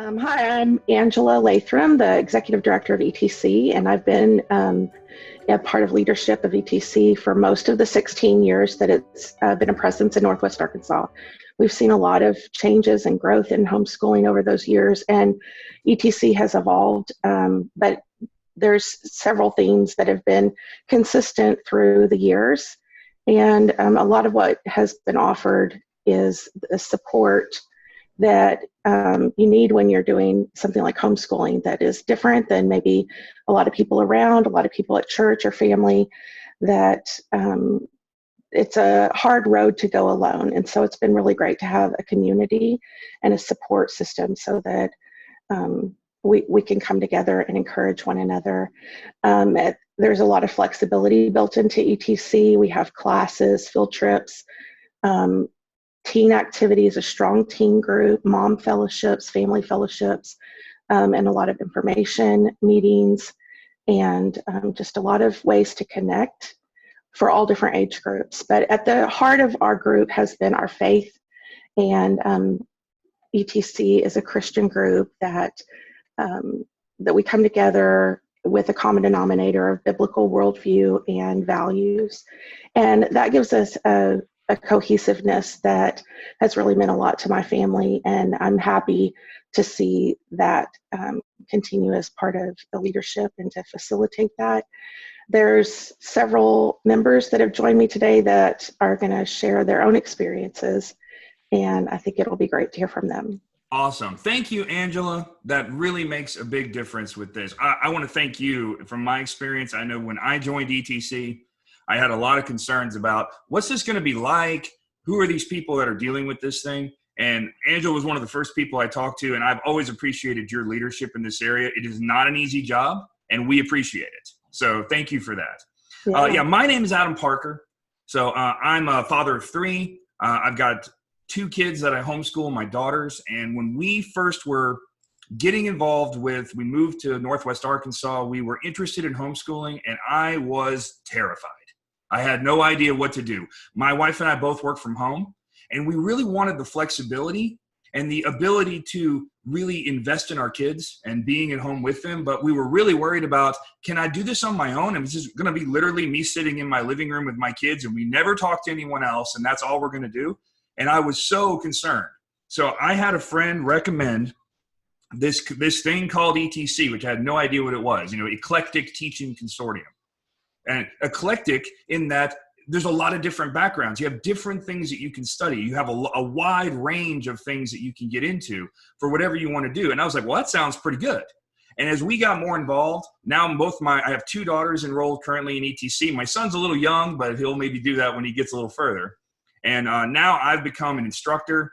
Hi, I'm Angela Lathram, the Executive Director of ETC, and I've been a part of leadership of ETC for most of the 16 years that it's been a presence in Northwest Arkansas. We've seen a lot of changes and growth in homeschooling over those years, and ETC has evolved, but there's several themes that have been consistent through the years, and a lot of what has been offered is the support that you need when you're doing something like homeschooling that is different than maybe a lot of people around, a lot of people at church or family, that it's a hard road to go alone. And so it's been really great to have a community and a support system so that we can come together and encourage one another. There's a lot of flexibility built into ETC. We have classes, field trips, teen activities, a strong teen group, mom fellowships, family fellowships, and a lot of information meetings, and just a lot of ways to connect for all different age groups. But at the heart of our group has been our faith, and ETC is a Christian group that we come together with a common denominator of biblical worldview and values, and that gives us a cohesiveness that has really meant a lot to my family, and I'm happy to see that continue as part of the leadership and to facilitate that. There's several members that have joined me today that are going to share their own experiences, and I think it'll be great to hear from them. Awesome. Thank you, Angela. That really makes a big difference with this. I want to thank you. From my experience, I know when I joined ETC, I had a lot of concerns about what's this going to be like? Who are these people that are dealing with this thing? And Angela was one of the first people I talked to, and I've always appreciated your leadership in this area. It is not an easy job, and we appreciate it. So thank you for that. My name is Adam Parker. So I'm a father of three. I've got two kids that I homeschool, my daughters. And when we first were getting involved with, we moved to Northwest Arkansas, we were interested in homeschooling, and I was terrified. I had no idea what to do. My wife and I both work from home, and we really wanted the flexibility and the ability to really invest in our kids and being at home with them. But we were really worried about, can I do this on my own? And this is going to be literally me sitting in my living room with my kids, and we never talk to anyone else, and that's all we're going to do. And I was so concerned. So I had a friend recommend this thing called ETC, which I had no idea what it was, Eclectic Teaching Consortium. And eclectic in that there's a lot of different backgrounds. You have different things that you can study. You have a wide range of things that you can get into for whatever you want to do. And I was like, well, that sounds pretty good. And as we got more involved, now I have two daughters enrolled currently in ETC. My son's a little young, but he'll maybe do that when he gets a little further. And now I've become an instructor.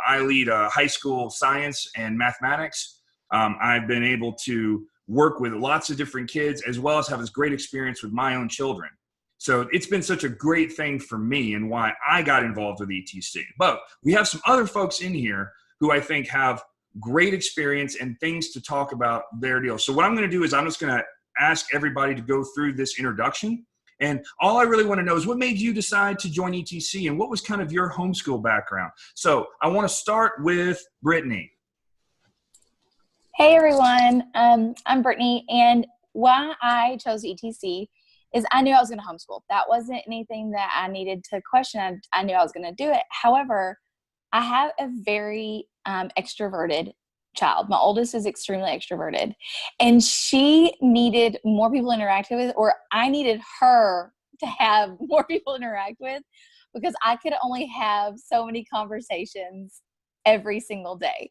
I lead high school science and mathematics. I've been able to work with lots of different kids, as well as have this great experience with my own children. So it's been such a great thing for me and why I got involved with ETC. But we have some other folks in here who I think have great experience and things to talk about their deal. So what I'm going to do is I'm just going to ask everybody to go through this introduction. And all I really want to know is what made you decide to join ETC, and what was kind of your homeschool background? So I want to start with Brittany. Hey everyone, I'm Brittany, and why I chose ETC is I knew I was going to homeschool. That wasn't anything that I needed to question. I knew I was going to do it. However, I have a very extroverted child. My oldest is extremely extroverted, and she needed more people to interact with, or I needed her to have more people to interact with, because I could only have so many conversations every single day.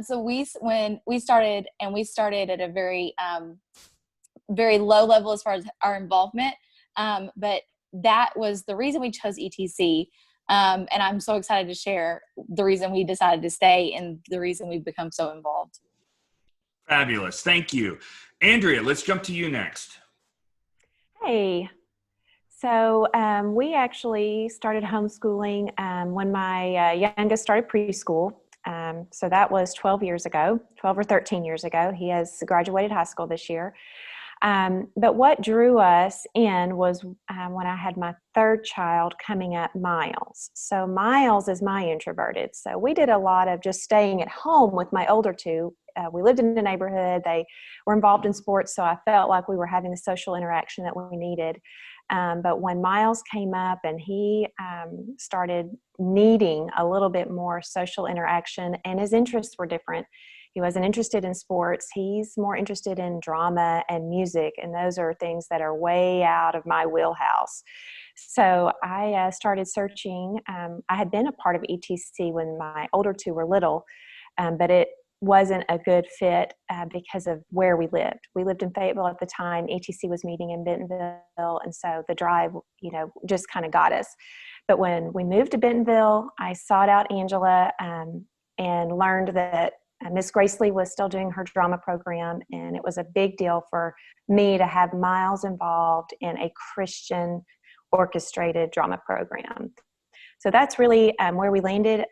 So when we started at a very, very low level as far as our involvement. But that was the reason we chose ETC. And I'm so excited to share the reason we decided to stay and the reason we've become so involved. Fabulous. Thank you. Andrea, let's jump to you next. Hey. So we actually started homeschooling when my youngest started preschool. So that was 12 or 13 years ago. He has graduated high school this year. But what drew us in was when I had my third child coming up, Miles. So Miles is my introverted. So we did a lot of just staying at home with my older two. We lived in the neighborhood. They were involved in sports, so I felt like we were having the social interaction that we needed. But when Miles came up and he started needing a little bit more social interaction, and his interests were different. He wasn't interested in sports. He's more interested in drama and music, and those are things that are way out of my wheelhouse. So I started searching. I had been a part of ETC when my older two were little, but it wasn't a good fit because of where we lived. We lived in Fayetteville at the time. ETC was meeting in Bentonville, and so the drive, just kind of got us. But when we moved to Bentonville, I sought out Angela and learned that Miss Gracely was still doing her drama program, and it was a big deal for me to have Miles involved in a Christian orchestrated drama program. So that's really where we landed.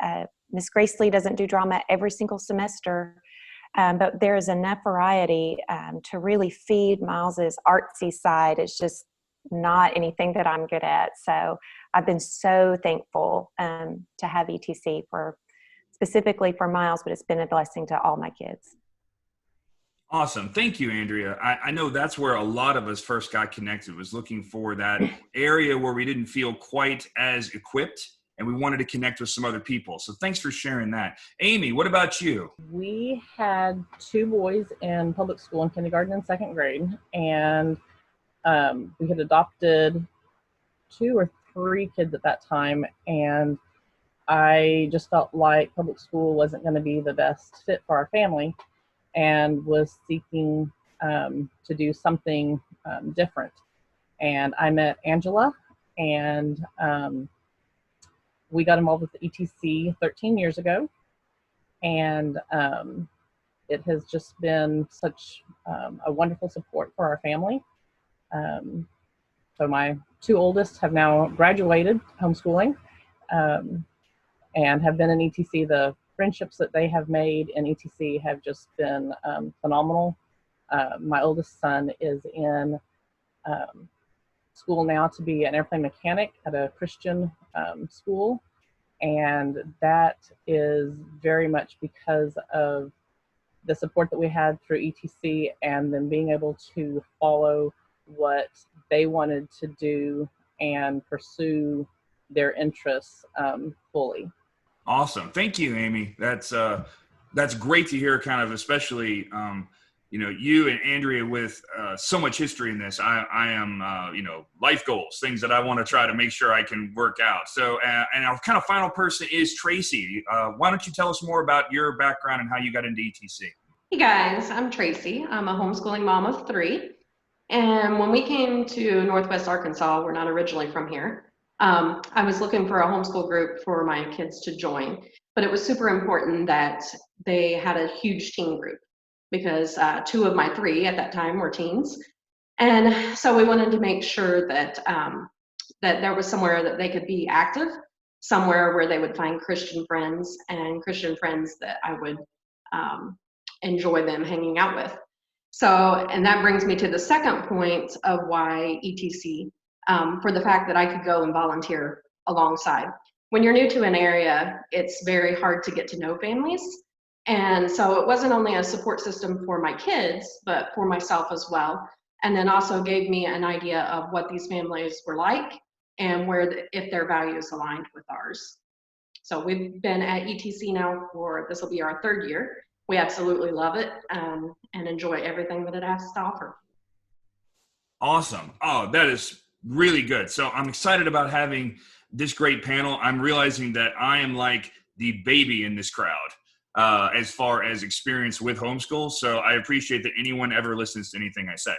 Miss Gracely doesn't do drama every single semester, but there is enough variety to really feed Miles's artsy side. It's just not anything that I'm good at. So I've been so thankful to have ETC specifically for Miles, but it's been a blessing to all my kids. Awesome. Thank you, Andrea. I know that's where a lot of us first got connected, was looking for that area where we didn't feel quite as equipped and we wanted to connect with some other people. So thanks for sharing that. Amy, what about you? We had two boys in public school in kindergarten and second grade, and we had adopted 2 or 3 kids at that time, and I just felt like public school wasn't going to be the best fit for our family, and was seeking to do something different. And I met Angela, and we got involved with the ETC 13 years ago, and it has just been such a wonderful support for our family. So my 2 oldest have now graduated homeschooling and have been in ETC. The friendships that they have made in ETC have just been phenomenal. My oldest son is in school now to be an airplane mechanic at a Christian school, and that is very much because of the support that we had through ETC, and then being able to follow what they wanted to do and pursue their interests fully. Awesome. Thank you, Amy. That's great to hear, kind of, especially, you and Andrea with so much history in this. I am, life goals, things that I want to try to make sure I can work out. So, and our kind of final person is Tracy. Why don't you tell us more about your background and how you got into ETC? Hey guys, I'm Tracy. I'm a homeschooling mom of 3. And when we came to Northwest Arkansas, we're not originally from here, I was looking for a homeschool group for my kids to join, but it was super important that they had a huge teen group because 2 of my 3 at that time were teens. And so we wanted to make sure that that there was somewhere that they could be active, somewhere where they would find Christian friends and Christian friends that I would enjoy them hanging out with. So, and that brings me to the second point of why ETC, for the fact that I could go and volunteer alongside. When you're new to an area, it's very hard to get to know families. And so it wasn't only a support system for my kids, but for myself as well. And then also gave me an idea of what these families were like and if their values aligned with ours. So we've been at ETC now this will be our 3rd year. We absolutely love it and enjoy everything that it has to offer. Awesome. Oh, that is really good. So I'm excited about having this great panel. I'm realizing that I am like the baby in this crowd as far as experience with homeschool. So I appreciate that anyone ever listens to anything I say.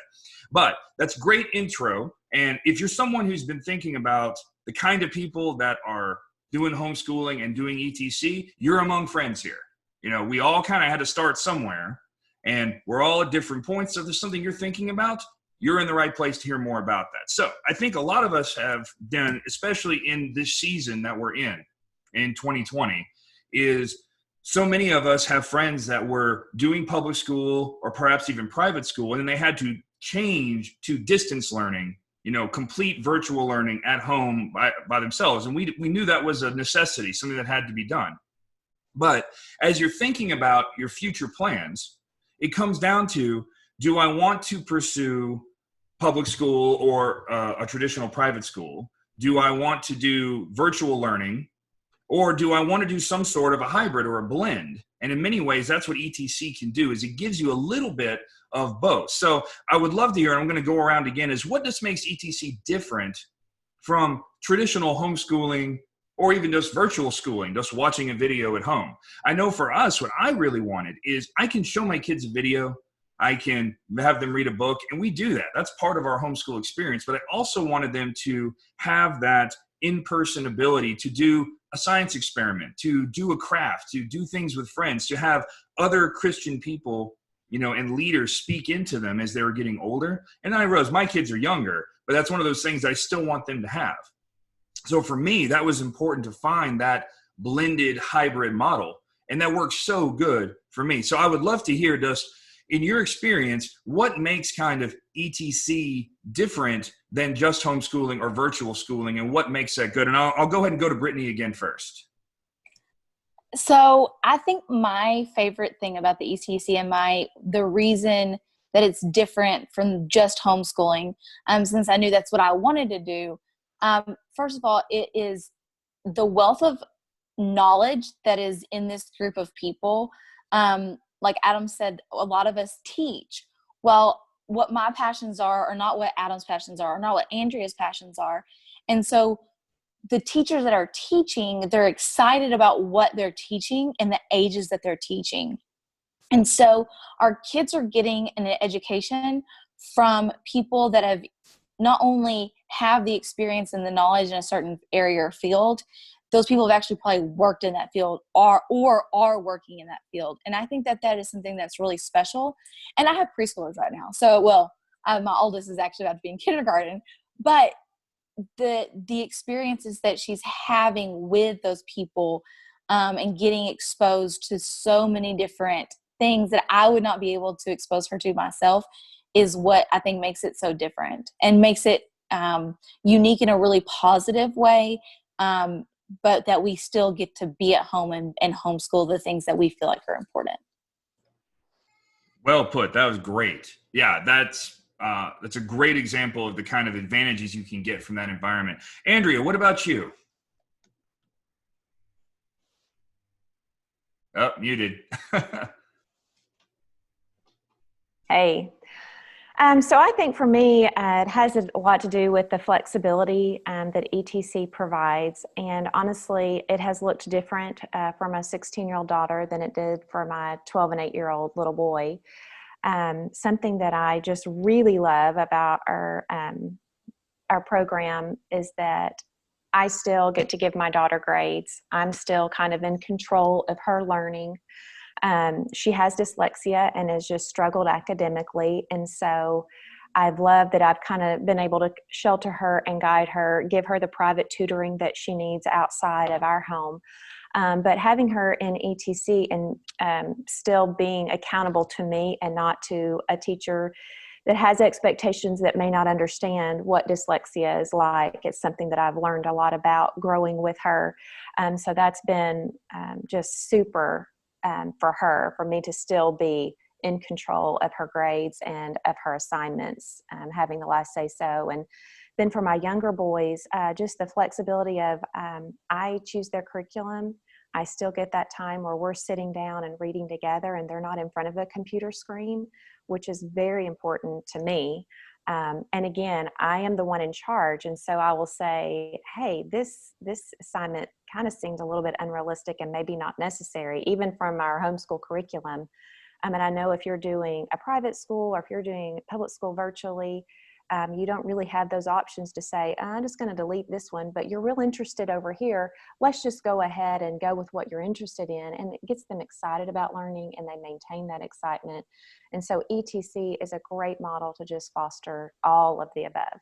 But that's great intro. And if you're someone who's been thinking about the kind of people that are doing homeschooling and doing ETC, you're among friends here. We all kind of had to start somewhere, and we're all at different points. So if there's something you're thinking about, you're in the right place to hear more about that. So I think a lot of us have done, especially in this season that we're in 2020, is so many of us have friends that were doing public school or perhaps even private school, and then they had to change to distance learning, complete virtual learning at home by themselves. And we knew that was a necessity, something that had to be done. But as you're thinking about your future plans, it comes down to, do I want to pursue public school or a traditional private school? Do I want to do virtual learning? Or do I want to do some sort of a hybrid or a blend? And in many ways, that's what ETC can do, is it gives you a little bit of both. So I would love to hear, and I'm going to go around again, is what just makes ETC different from traditional homeschooling or even just virtual schooling, just watching a video at home? I know for us, what I really wanted is I can show my kids a video, I can have them read a book, and we do that. That's part of our homeschool experience. But I also wanted them to have that in-person ability to do a science experiment, to do a craft, to do things with friends, to have other Christian people, and leaders speak into them as they were getting older. And I realized my kids are younger, but that's one of those things I still want them to have. So for me, that was important to find that blended hybrid model. And that works so good for me. So I would love to hear, just in your experience, what makes kind of ETC different than just homeschooling or virtual schooling, and what makes that good? And I'll go ahead and go to Brittany again first. So I think my favorite thing about the ETC and the reason that it's different from just homeschooling, since I knew that's what I wanted to do, first of all, it is the wealth of knowledge that is in this group of people. Like Adam said, a lot of us teach. Well, what my passions are not what Adam's passions are, or not what Andrea's passions are. And so the teachers that are teaching, they're excited about what they're teaching and the ages that they're teaching. And so our kids are getting an education from people that have not only have the experience and the knowledge in a certain area or field, those people have actually probably worked in that field or are working in that field. And I think that is something that's really special. And I have preschoolers right now. So, my oldest is actually about to be in kindergarten, but the experiences that she's having with those people, and getting exposed to so many different things that I would not be able to expose her to myself, is what I think makes it so different and makes it unique in a really positive way. But that we still get to be at home and homeschool the things that we feel like are important. Well put. That was great. Yeah, that's a great example of the kind of advantages you can get from that environment. Andrea, what about you? Oh, muted. Hey. So I think for me, it has a lot to do with the flexibility that ETC provides. And honestly, it has looked different for my 16-year-old daughter than it did for my 12 and 8-year-old little boy. Something that I just really love about our program is that I still get to give my daughter grades. I'm still kind of in control of her learning. She has dyslexia and has just struggled academically. And so I've loved that I've kind of been able to shelter her and guide her, give her the private tutoring that she needs outside of our home. But having her in ETC and still being accountable to me and not to a teacher that has expectations that may not understand what dyslexia is like. It's something that I've learned a lot about growing with her. So that's been just super for me to still be in control of her grades and of her assignments, having the last say so. And then for my younger boys, just the flexibility of I choose their curriculum. I still get that time where we're sitting down and reading together and they're not in front of a computer screen, which is very important to me. And again, I am the one in charge. And so I will say, hey, this assignment kind of seems a little bit unrealistic and maybe not necessary, even from our homeschool curriculum. And I know if you're doing a private school or if you're doing public school virtually, you don't really have those options to say, I'm just going to delete this one, but you're real interested over here. Let's just go ahead and go with what you're interested in. And it gets them excited about learning and they maintain that excitement. And so ETC is a great model to just foster all of the above.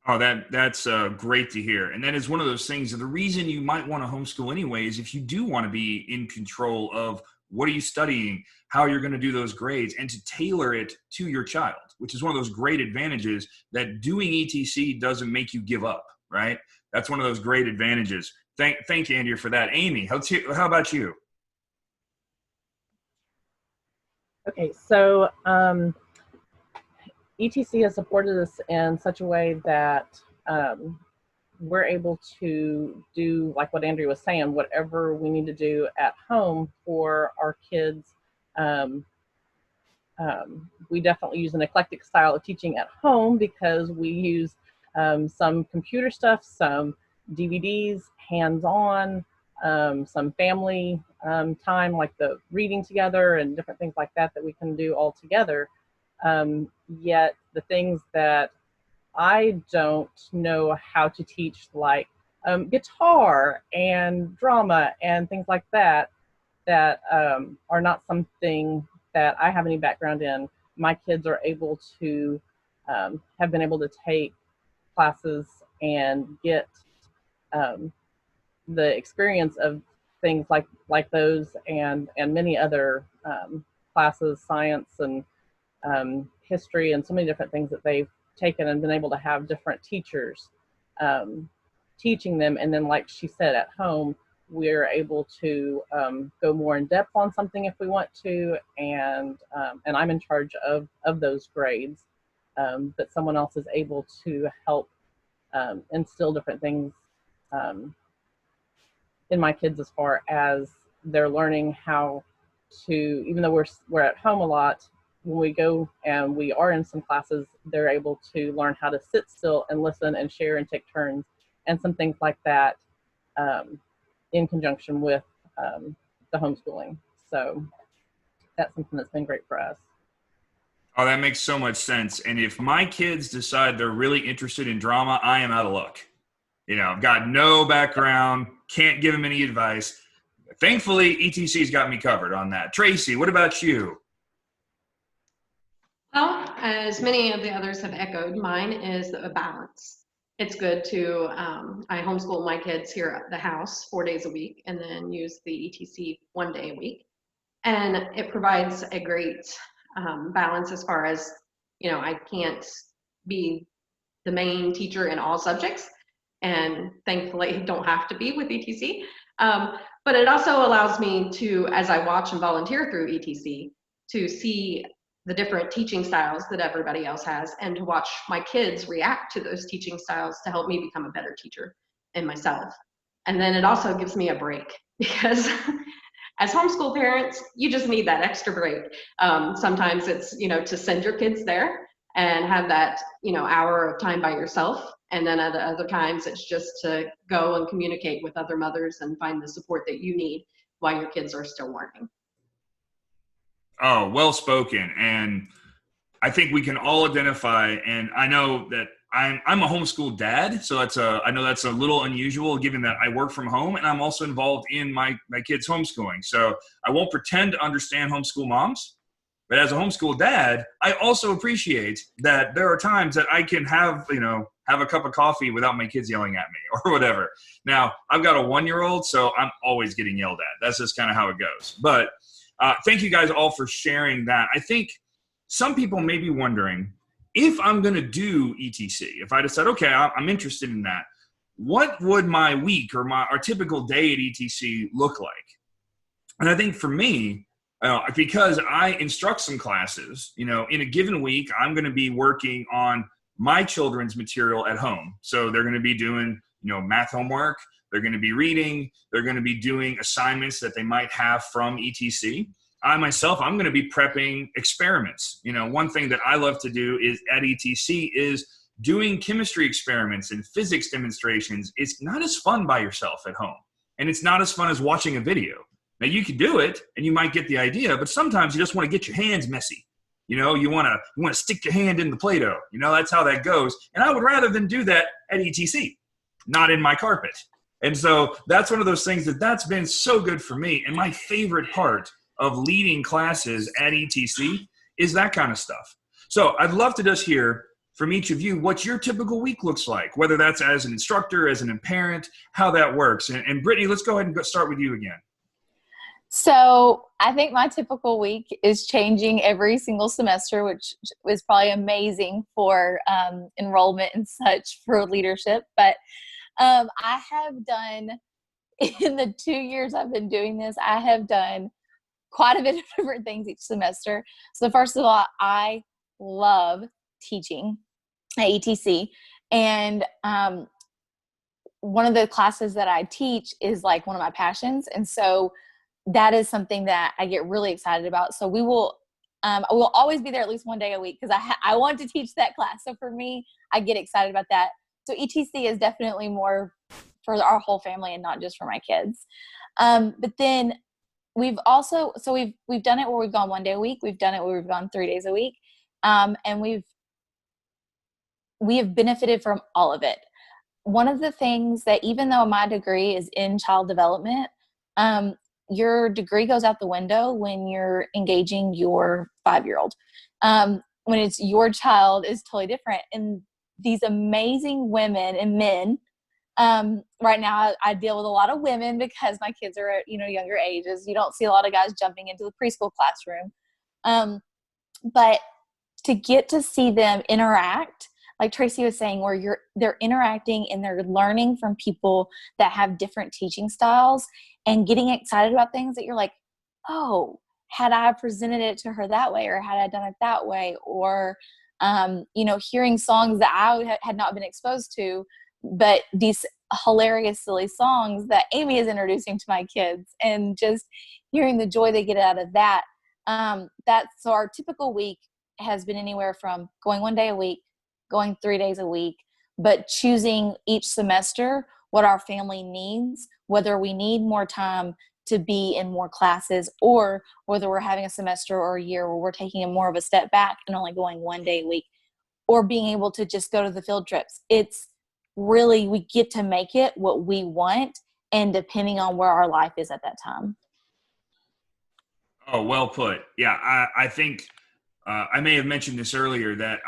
Oh, that's great to hear. And that is one of those things. The reason you might want to homeschool anyway is if you do want to be in control of what are you studying, how you're going to do those grades, and to tailor it to your child, which is one of those great advantages that doing ETC doesn't make you give up, right? That's one of those great advantages. Thank you, Andrea, for that. Amy, how about you? Okay, so ETC has supported us in such a way that we're able to do, like what Andrea was saying, whatever we need to do at home for our kids. We definitely use an eclectic style of teaching at home because we use some computer stuff, some DVDs, hands-on, some family time, like the reading together and different things like that that we can do all together. Yet the things that I don't know how to teach, like guitar and drama and things like that, that are not something that I have any background in, my kids are able to have been able to take classes and get the experience of things like those and many other classes, science and history, and so many different things that they've taken and been able to have different teachers teaching them. And then, like she said, at home, we're able to go more in depth on something if we want to, and I'm in charge of those grades, but someone else is able to help instill different things in my kids as far as they're learning how to, even though we're at home a lot, when we go and we are in some classes, they're able to learn how to sit still and listen and share and take turns and some things like that in conjunction with the homeschooling. So that's something that's been great for us. Oh, that makes so much sense. And if my kids decide they're really interested in drama, I am out of luck. You know, I've got no background, can't give them any advice. Thankfully, ETC's got me covered on that. Tracy, what about you? Well, as many of the others have echoed, mine is a balance. It's good to, I homeschool my kids here at the house 4 days a week and then use the ETC 1 day a week. And it provides a great balance as far as, you know, I can't be the main teacher in all subjects, and thankfully don't have to be with ETC. But it also allows me to, as I watch and volunteer through ETC, to see the different teaching styles that everybody else has, and to watch my kids react to those teaching styles to help me become a better teacher in myself. And then it also gives me a break, because as homeschool parents, you just need that extra break. Sometimes it's, you know, to send your kids there and have that, you know, hour of time by yourself. And then at other times, it's just to go and communicate with other mothers and find the support that you need while your kids are still learning. Oh, well spoken. And I think we can all identify, and I know that I'm a homeschool dad, so I know that's a little unusual given that I work from home and I'm also involved in my kids' homeschooling. So I won't pretend to understand homeschool moms, but as a homeschool dad, I also appreciate that there are times that I can have a cup of coffee without my kids yelling at me or whatever. Now, I've got a 1-year-old, so I'm always getting yelled at. That's just kind of how it goes. But thank you guys all for sharing that. I think some people may be wondering, if I'm going to do ETC, if I decide, okay, I'm interested in that, what would my week or our typical day at ETC look like? And I think for me, because I instruct some classes, in a given week, I'm going to be working on my children's material at home. So they're going to be doing, math homework. They're going to be reading. They're going to be doing assignments that they might have from ETC. I myself, I'm going to be prepping experiments. One thing that I love to do is at ETC is doing chemistry experiments and physics demonstrations. It's not as fun by yourself at home, and it's not as fun as watching a video. Now, you can do it and you might get the idea, but sometimes you just want to get your hands messy. You want to stick your hand in the Play-Doh. That's how that goes. And I would rather than do that at ETC, not in my carpet. And so that's one of those things that's been so good for me. And my favorite part of leading classes at ETC is that kind of stuff. So I'd love to just hear from each of you what your typical week looks like, whether that's as an instructor, as an parent, how that works. And Brittany, let's go ahead and start with you again. So I think my typical week is changing every single semester, which is probably amazing for enrollment and such for leadership. But I have done, in the 2 years I've been doing this, I have done quite a bit of different things each semester. So first of all, I love teaching at ETC. And one of the classes that I teach is like one of my passions. And so that is something that I get really excited about. So I will always be there at least one day a week because I want to teach that class. So for me, I get excited about that. So ETC is definitely more for our whole family and not just for my kids. But then we've also, so we've done it where we've gone one day a week. We've done it where we've gone 3 days a week. And we have benefited from all of it. One of the things that, even though my degree is in child development, your degree goes out the window when you're engaging your 5-year-old. When it's your child is totally different. And these amazing women and men, right now I deal with a lot of women because my kids are at, younger ages. You don't see a lot of guys jumping into the preschool classroom. But to get to see them interact, like Tracy was saying, where they're interacting and they're learning from people that have different teaching styles and getting excited about things that you're like, oh, had I presented it to her that way, or had I done it that way, or, hearing songs that I had not been exposed to, but these hilarious, silly songs that Amy is introducing to my kids, and just hearing the joy they get out of that. So our typical week has been anywhere from going one day a week, going 3 days a week, but choosing each semester what our family needs, whether we need more time to be in more classes, or whether we're having a semester or a year where we're taking more of a step back and only going one day a week, or being able to just go to the field trips. It's really, we get to make it what we want, and depending on where our life is at that time. Oh, well put. Yeah, I think I may have mentioned this earlier that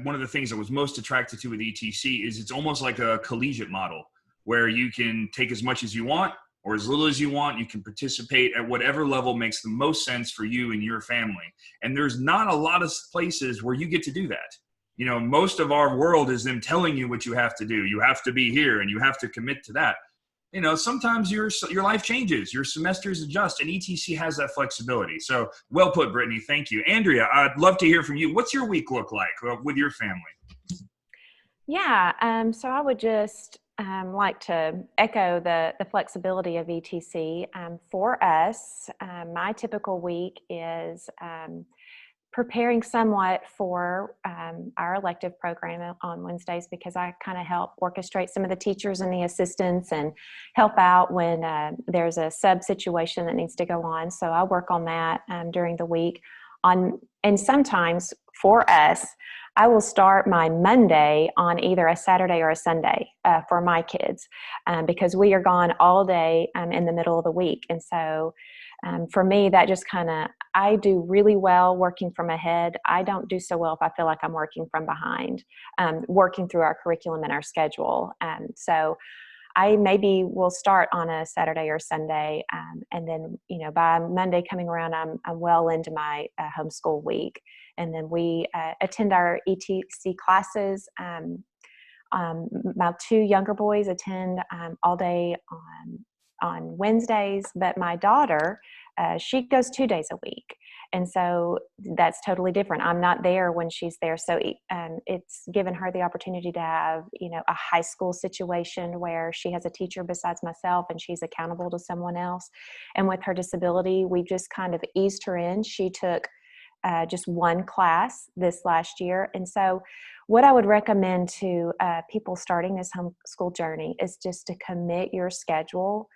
one of the things that was most attracted to with ETC is it's almost like a collegiate model where you can take as much as you want or as little as you want. You can participate at whatever level makes the most sense for you and your family. And there's not a lot of places where you get to do that. Most of our world is them telling you what you have to do. You have to be here and you have to commit to that. Sometimes your life changes, your semesters adjust, and ETC has that flexibility. So well put, Brittany. Thank you. Andrea, I'd love to hear from you. What's your week look like with your family? Yeah, so I would just like to echo the flexibility of ETC. For us, my typical week is preparing somewhat for our elective program on Wednesdays, because I kind of help orchestrate some of the teachers and the assistants and help out when there's a sub situation that needs to go on. So I work on that during the week. And sometimes for us, I will start my Monday on either a Saturday or a Sunday for my kids, because we are gone all day in the middle of the week. And so for me, that just I do really well working from ahead. I don't do so well if I feel like I'm working from behind, working through our curriculum and our schedule. So I maybe will start on a Saturday or Sunday, and then by Monday coming around, I'm well into my homeschool week, and then we attend our ETC classes. My 2 younger boys attend all day on Wednesdays, but my daughter, she goes 2 days a week. And so that's totally different. I'm not there when she's there. So it's given her the opportunity to have, a high school situation where she has a teacher besides myself and she's accountable to someone else. And with her disability, we just kind of eased her in. She took just one class this last year. And so what I would recommend to people starting this homeschool journey is just to commit your schedule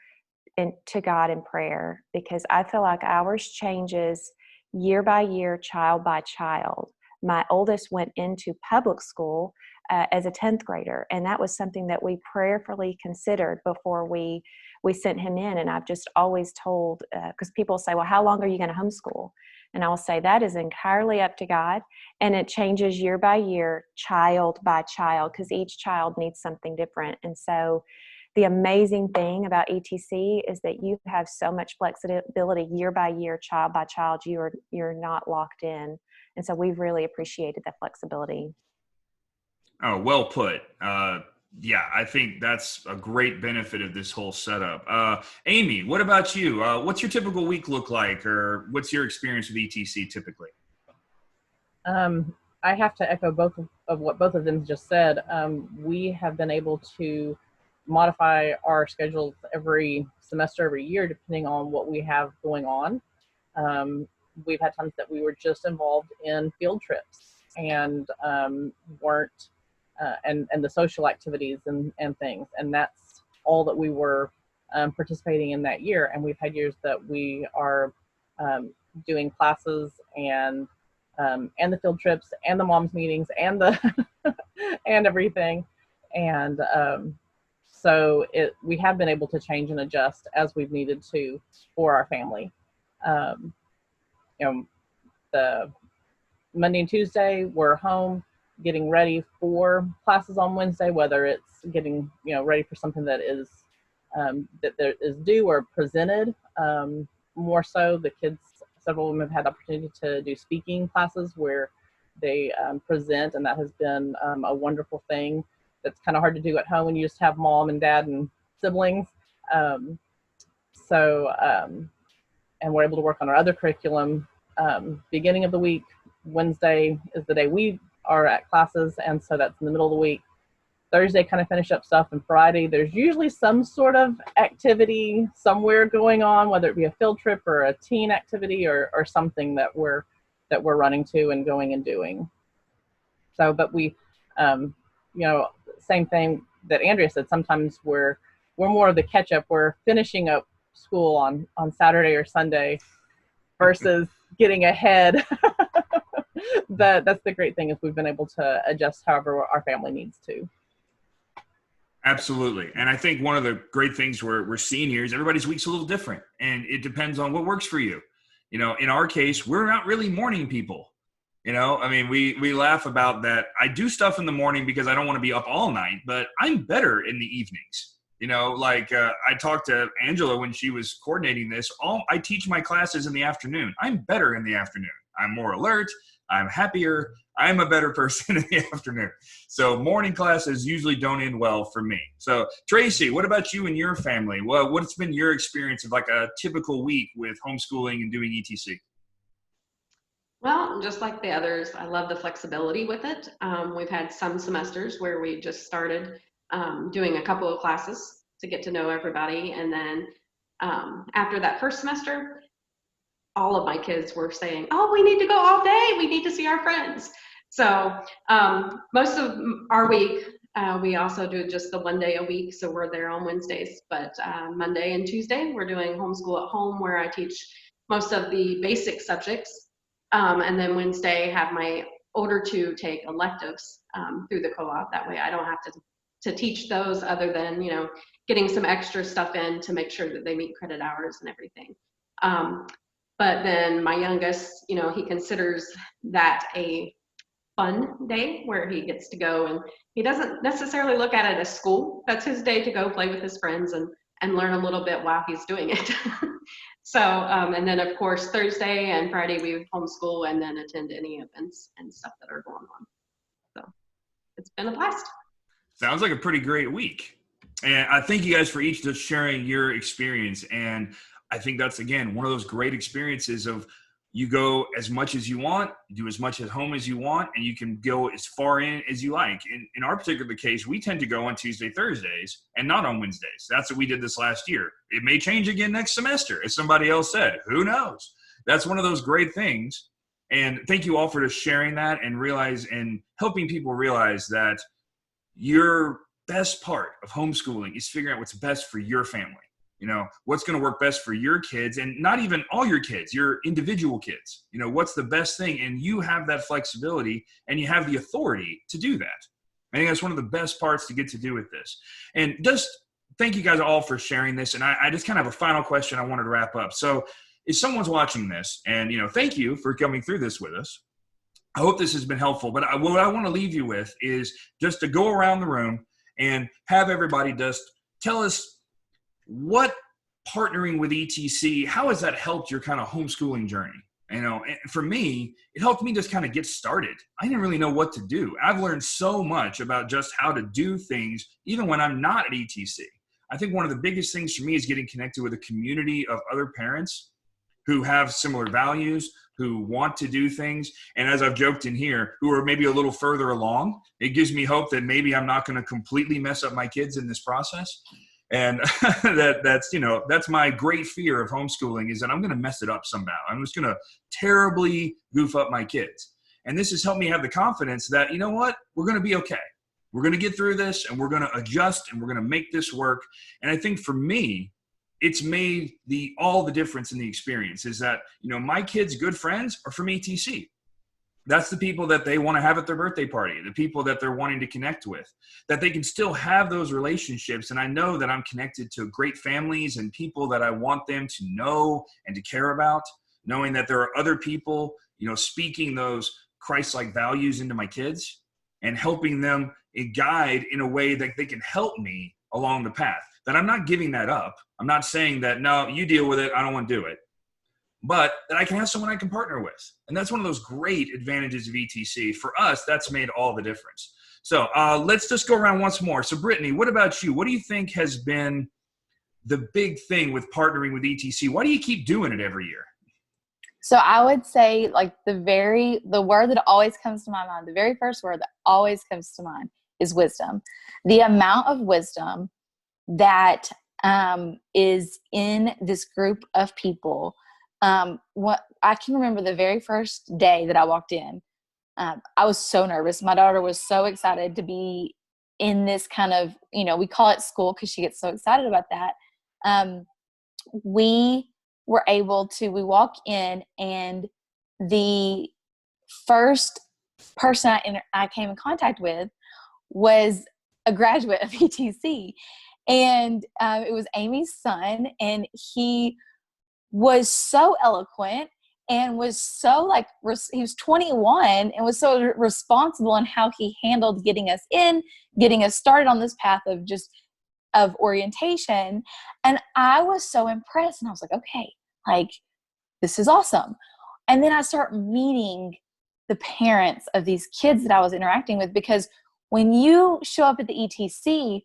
to God in prayer, because I feel like ours changes year by year, child by child. My oldest went into public school as a 10th grader, and that was something that we prayerfully considered before we sent him in. And I've just always told, because people say, well, how long are you going to homeschool? And I will say that is entirely up to God, and it changes year by year, child by child, because each child needs something different. And so the amazing thing about ETC is that you have so much flexibility year by year, child by child. You're not locked in. And so we've really appreciated that flexibility. Oh, well put. Yeah, I think that's a great benefit of this whole setup. Amy, what about you? What's your typical week look like, or what's your experience with ETC typically? I have to echo both of what both of them just said. We have been able to modify our schedules every semester, every year, depending on what we have going on. We've had times that we were just involved in field trips and weren't and the social activities and things, and that's all that we were participating in that year. And we've had years that we are doing classes and the field trips and the moms meetings and the and everything, and so we have been able to change and adjust as we've needed to for our family. The Monday and Tuesday we're home, getting ready for classes on Wednesday, whether it's getting ready for something that is that there is due or presented. More so, the kids, several of them have had the opportunity to do speaking classes where they present, and that has been a wonderful thing. That's kind of hard to do at home when you just have mom and dad and siblings. And we're able to work on our other curriculum. Beginning of the week, Wednesday is the day we are at classes, and so that's in the middle of the week. Thursday kind of finish up stuff, and Friday there's usually some sort of activity somewhere going on, whether it be a field trip or a teen activity or something that we're running to and going and doing. So, but we, same thing that Andrea said. Sometimes we're more of the catch up. We're finishing up school on Saturday or Sunday versus getting ahead. That's the great thing, is we've been able to adjust however our family needs to. Absolutely. And I think one of the great things we're seeing here is everybody's week's a little different, and it depends on what works for you. In our case, we're not really morning people. We laugh about that. I do stuff in the morning because I don't want to be up all night, but I'm better in the evenings. I talked to Angela when she was coordinating this. I teach my classes in the afternoon. I'm better in the afternoon. I'm more alert. I'm happier. I'm a better person in the afternoon. So morning classes usually don't end well for me. So Tracy, what about you and your family? Well, what's been your experience of like a typical week with homeschooling and doing ETC? Well, just like the others, I love the flexibility with it. We've had some semesters where we just started doing a couple of classes to get to know everybody. And then after that first semester, all of my kids were saying, oh, we need to go all day. We need to see our friends. So most of our week, we also do just the one day a week. So we're there on Wednesdays, but Monday and Tuesday, we're doing homeschool at home, where I teach most of the basic subjects. And then Wednesday, have my older two take electives through the co-op. That way I don't have to teach those, other than, getting some extra stuff in to make sure that they meet credit hours and everything. But then my youngest, he considers that a fun day where he gets to go, and he doesn't necessarily look at it as school. That's his day to go play with his friends and learn a little bit while he's doing it. So, and then of course, Thursday and Friday we homeschool and then attend any events and stuff that are going on. So it's been a blast. Sounds like a pretty great week. And I thank you guys for each just sharing your experience. And I think that's, again, one of those great experiences of you go as much as you want, you do as much at home as you want, and you can go as far in as you like. In our particular case, we tend to go on Tuesday, Thursdays, and not on Wednesdays. That's what we did this last year. It may change again next semester, as somebody else said. Who knows? That's one of those great things. And thank you all for just sharing that and helping people realize that your best part of homeschooling is figuring out what's best for your family. What's going to work best for your kids, and not even all your kids, your individual kids. What's the best thing, and you have that flexibility and you have the authority to do that. I think that's one of the best parts to get to do with this. And just thank you guys all for sharing this. And I just kind of have a final question I wanted to wrap up. So if someone's watching this, and thank you for coming through this with us. I hope this has been helpful, but what I want to leave you with is just to go around the room and have everybody just tell us what partnering with ETC, how has that helped your kind of homeschooling journey? You know, and for me, it helped me just kind of get started. I didn't really know what to do. I've learned so much about just how to do things, even when I'm not at ETC. I think one of the biggest things for me is getting connected with a community of other parents who have similar values, who want to do things. And as I've joked in here, who are maybe a little further along. It gives me hope that maybe I'm not going to completely mess up my kids in this process. And that's my great fear of homeschooling, is that I'm going to mess it up somehow. I'm just going to terribly goof up my kids. And this has helped me have the confidence that, you know what, we're going to be okay. We're going to get through this, and we're going to adjust, and we're going to make this work. And I think for me, it's made all the difference in the experience, is that, you know, my kids' good friends are from ETC. That's the people that they want to have at their birthday party, the people that they're wanting to connect with, that they can still have those relationships. And I know that I'm connected to great families and people that I want them to know and to care about, knowing that there are other people, you know, speaking those Christ-like values into my kids and helping them guide in a way that they can help me along the path, that I'm not giving that up. I'm not saying that, no, you deal with it, I don't want to do it. But that I can have someone I can partner with. And that's one of those great advantages of ETC. For us, that's made all the difference. So let's just go around once more. So Brittany, what about you? What do you think has been the big thing with partnering with ETC? Why do you keep doing it every year? So I would say, like, the word that always comes to my mind, the very first word that always comes to mind is wisdom. The amount of wisdom that is in this group of people. What I can remember the very first day that I walked in, I was so nervous. My daughter was so excited to be in this kind of, you know, we call it school because she gets so excited about that. We were able to, we walk in, and the first person I came in contact with was a graduate of ETC. And it was Amy's son, and he was so eloquent and was so, like, he was 21 and was so responsible in how he handled getting us started on this path of orientation. And I was so impressed, and I was like, okay, like, this is awesome. And then I start meeting the parents of these kids that I was interacting with, because when you show up at the ETC,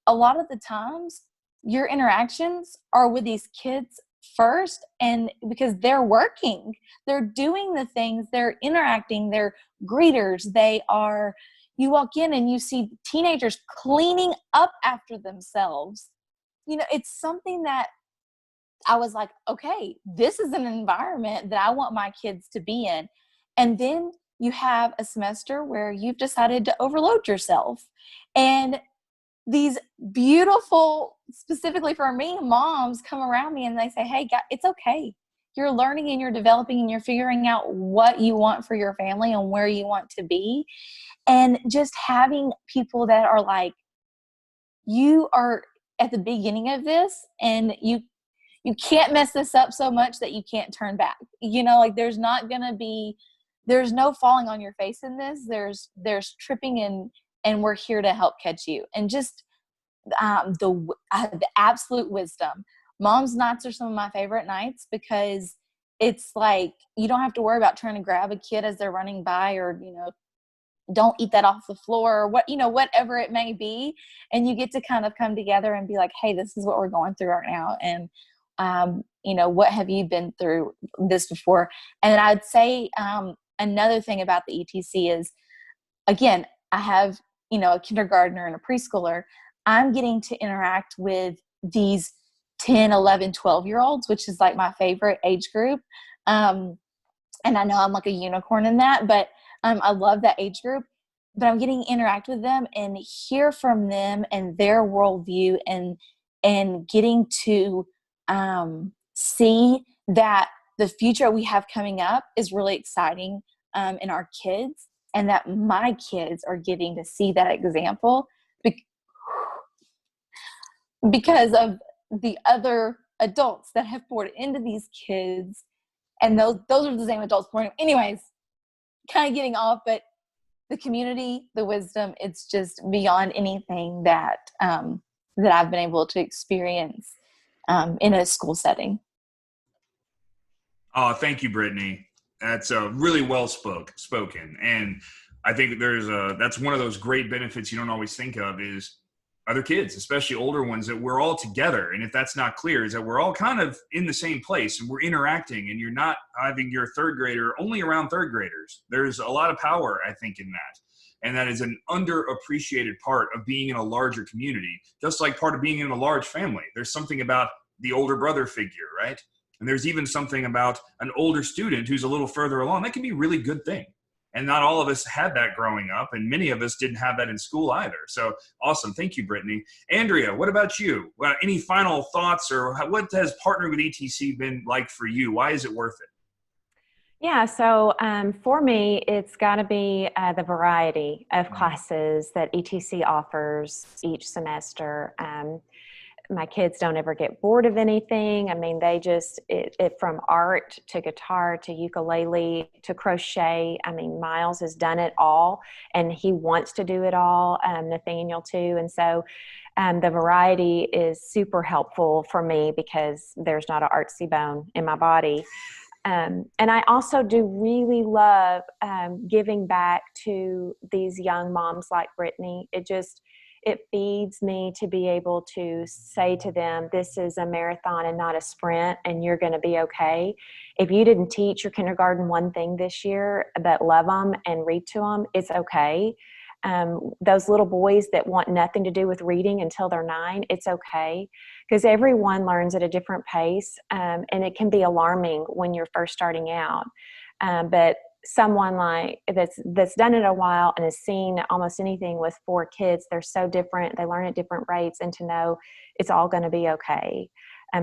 a lot of the times your interactions are with these kids first, and because they're working, they're doing the things, they're interacting, they're greeters, you walk in and you see teenagers cleaning up after themselves. You know, it's something that I was like, okay, this is an environment that I want my kids to be in. And then you have a semester where you've decided to overload yourself, and these beautiful, specifically for me, moms come around me and they say, hey, God, it's okay. You're learning and you're developing and you're figuring out what you want for your family and where you want to be. And just having people that are like, you are at the beginning of this, and you can't mess this up so much that you can't turn back. You know, like, there's no falling on your face in this. There's tripping, and we're here to help catch you. And just the absolute wisdom. Mom's nights are some of my favorite nights, because it's like, you don't have to worry about trying to grab a kid as they're running by, or, you know, don't eat that off the floor, or what, you know, whatever it may be. And you get to kind of come together and be like, hey, this is what we're going through right now. And, you know, what have you been through this before? And I'd say another thing about the ETC is, again, I have, you know, a kindergartner and a preschooler. I'm getting to interact with these 10, 11, 12-year-olds, which is like my favorite age group. And I know I'm like a unicorn in that, but I love that age group. But I'm getting to interact with them and hear from them and their worldview, and getting to see that the future we have coming up is really exciting in our kids, and that my kids are getting to see that example because of the other adults that have poured into these kids. And those are the same adults pouring. Anyways, kind of getting off, but the community, the wisdom, it's just beyond anything that that I've been able to experience in a school setting. Oh, thank you, Brittany. That's really well spoken. And I think that's one of those great benefits you don't always think of is other kids, especially older ones, that we're all together. And if that's not clear, is that we're all kind of in the same place and we're interacting, and you're not having your third grader only around third graders. There's a lot of power, I think, in that. And that is an underappreciated part of being in a larger community, just like part of being in a large family. There's something about the older brother figure, right? And there's even something about an older student who's a little further along. That can be a really good thing. And not all of us had that growing up, and many of us didn't have that in school either. So awesome. Thank you, Brittany. Andrea, what about you? Any final thoughts, or what has partnering with ETC been like for you? Why is it worth it? Yeah, so for me, it's got to be the variety of classes that ETC offers each semester. My kids don't ever get bored of anything. I mean, they just, from art to guitar to ukulele to crochet. I mean, Miles has done it all, and he wants to do it all. Nathaniel too. And so the variety is super helpful for me because there's not an artsy bone in my body. And I also do really love giving back to these young moms like Brittany. It feeds me to be able to say to them, this is a marathon and not a sprint, and you're going to be okay. If you didn't teach your kindergarten one thing this year, but love them and read to them, it's okay. Those little boys that want nothing to do with reading until they're 9, it's okay, because everyone learns at a different pace, and it can be alarming when you're first starting out. But someone like that's done it a while and has seen almost anything with 4 kids, they're so different, they learn at different rates, and to know it's all going to be okay.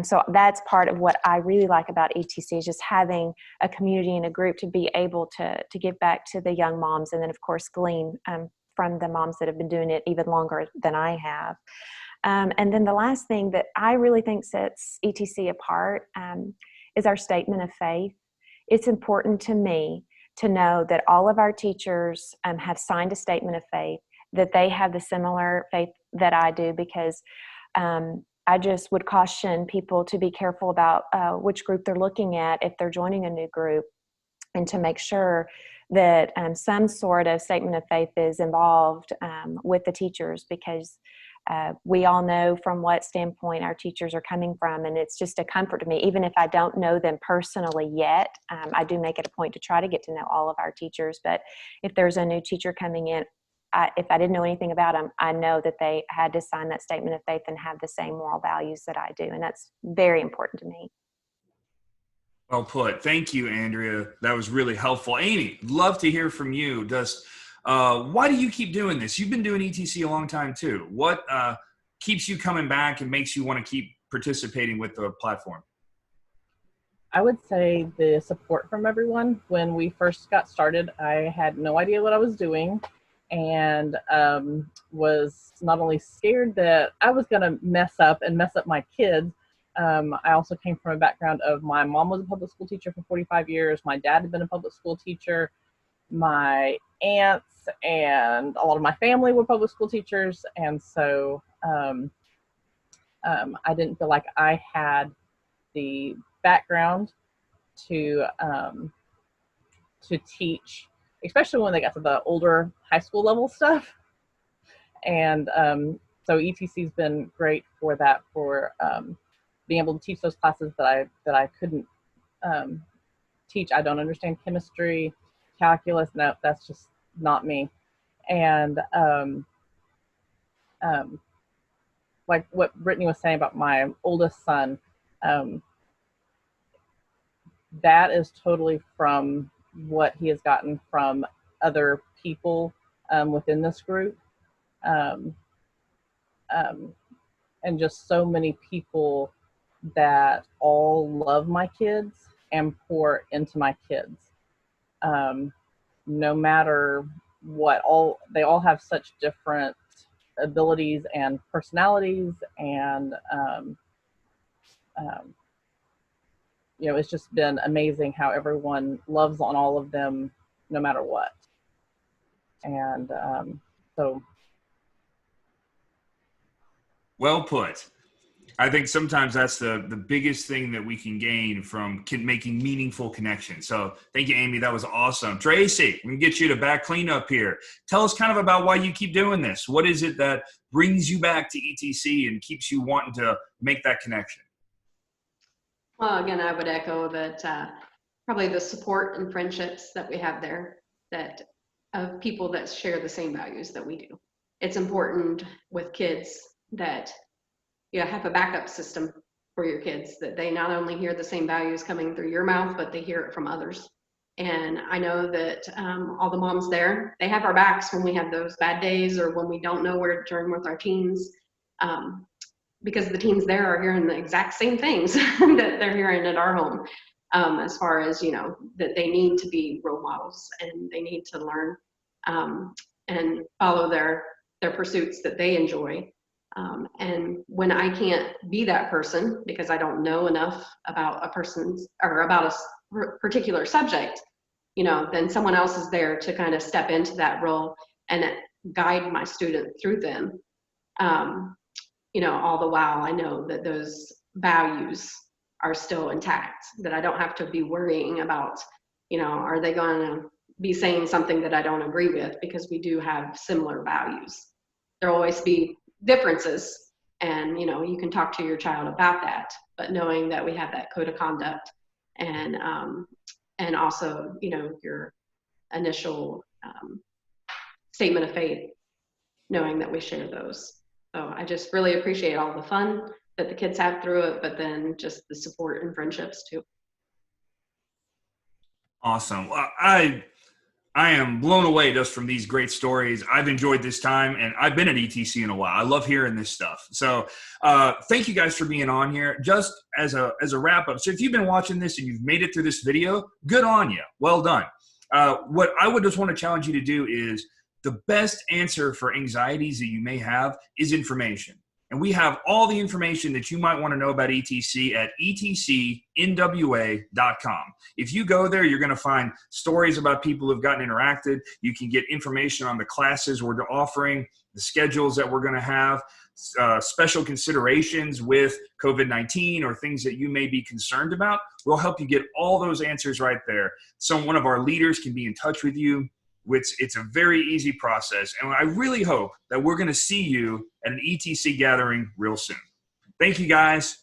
So that's part of what I really like about ETC, is just having a community and a group to be able to give back to the young moms, and then of course glean from the moms that have been doing it even longer than I have. And then the last thing that I really think sets ETC apart is our statement of faith. It's important to me to know that all of our teachers have signed a statement of faith, that they have the similar faith that I do, because I just would caution people to be careful about which group they're looking at if they're joining a new group, and to make sure that some sort of statement of faith is involved with the teachers, because we all know from what standpoint our teachers are coming from, and it's just a comfort to me. Even if I don't know them personally yet, I do make it a point to try to get to know all of our teachers. But if there's a new teacher coming in, if I didn't know anything about them, I know that they had to sign that statement of faith and have the same moral values that I do, and that's very important to me. Well put. Thank you, Andrea. That was really helpful. Amy, love to hear from you. Why do you keep doing this? You've been doing ETC a long time too. What keeps you coming back and makes you want to keep participating with the platform? I would say the support from everyone. When we first got started, I had no idea what I was doing, and was not only scared that I was going to mess up my kids. I also came from a background of, my mom was a public school teacher for 45 years. My dad had been a public school teacher. My aunts and a lot of my family were public school teachers. And so I didn't feel like I had the background to teach, especially when they got to the older high school level stuff. And so ETC's been great for that, for being able to teach those classes that I couldn't teach. I don't understand chemistry, calculus. No, that's just not me. And like what Brittany was saying about my oldest son, that is totally from what he has gotten from other people within this group. And just so many people that all love my kids and pour into my kids. No matter what, they all have such different abilities and personalities, and it's just been amazing how everyone loves on all of them no matter what. And so Well put. I think sometimes that's the biggest thing that we can gain from making meaningful connections. So thank you, Amy. That was awesome. Tracy, we can get you to back clean up here. Tell us kind of about why you keep doing this. What is it that brings you back to ETC and keeps you wanting to make that connection? Well, again, I would echo that probably the support and friendships that we have there, that of people that share the same values that we do. It's important with kids that you have a backup system for your kids, that they not only hear the same values coming through your mouth, but they hear it from others. And I know that all the moms there, they have our backs when we have those bad days or when we don't know where to turn with our teens, because the teens there are hearing the exact same things that they're hearing at our home, as far as, you know, that they need to be role models and they need to learn and follow their pursuits that they enjoy. And when I can't be that person because I don't know enough about a person's or about a particular subject, you know, then someone else is there to kind of step into that role and guide my student through them. You know, all the while I know that those values are still intact, that I don't have to be worrying about, you know, are they going to be saying something that I don't agree with, because we do have similar values. There'll always be differences, and you know, you can talk to your child about that, but knowing that we have that code of conduct and also, you know, your initial statement of faith, knowing that we share those. So I just really appreciate all the fun that the kids have through it, but then just the support and friendships too. Awesome. Well, I am blown away just from these great stories. I've enjoyed this time, and I've been at ETC in a while. I love hearing this stuff. So thank you guys for being on here. Just as a wrap up, so if you've been watching this and you've made it through this video, good on you. Well done. What I would just want to challenge you to do is the best answer for anxieties that you may have is information. And we have all the information that you might want to know about ETC at etcnwa.com. If you go there, you're going to find stories about people who've gotten interacted. You can get information on the classes we're offering, the schedules that we're going to have, special considerations with COVID-19 or things that you may be concerned about. We'll help you get all those answers right there. So one of our leaders can be in touch with you. It's a very easy process, and I really hope that we're going to see you at an ETC gathering real soon. Thank you, guys.